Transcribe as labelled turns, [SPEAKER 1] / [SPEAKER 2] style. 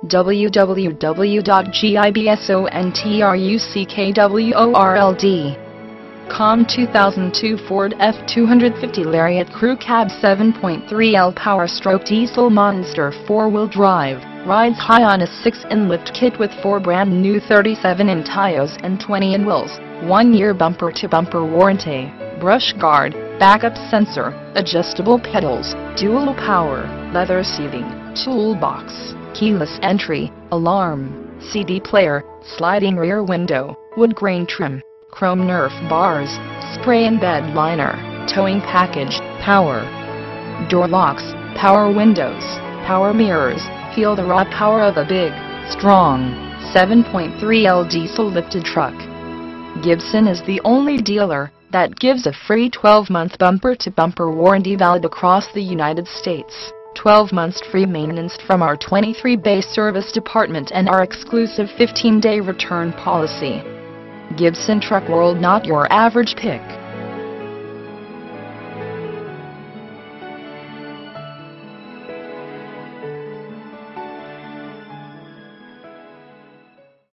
[SPEAKER 1] www.gibsontruckworld.com 2002 Ford F-250 Lariat Crew Cab 7.3L Power Stroke Diesel Monster 4-wheel drive, rides high on a 6-in lift kit with 4 brand new 37-in tires and 20-in wheels, 1-year bumper-to-bumper warranty, brush guard, backup sensor, adjustable pedals, dual power, leather seating, toolbox, keyless entry, alarm, CD player, sliding rear window, wood grain trim, chrome Nerf bars, spray and bed liner, towing package, power door locks, power windows, power mirrors. Feel the raw power of a big, strong, 7.3L diesel lifted truck. Gibson is the only dealer that gives a free 12-month bumper-to-bumper warranty valid across the United States, 12 months free maintenance from our 23-bay service department and our exclusive 15-day return policy. Gibson Truck World, not your average pick.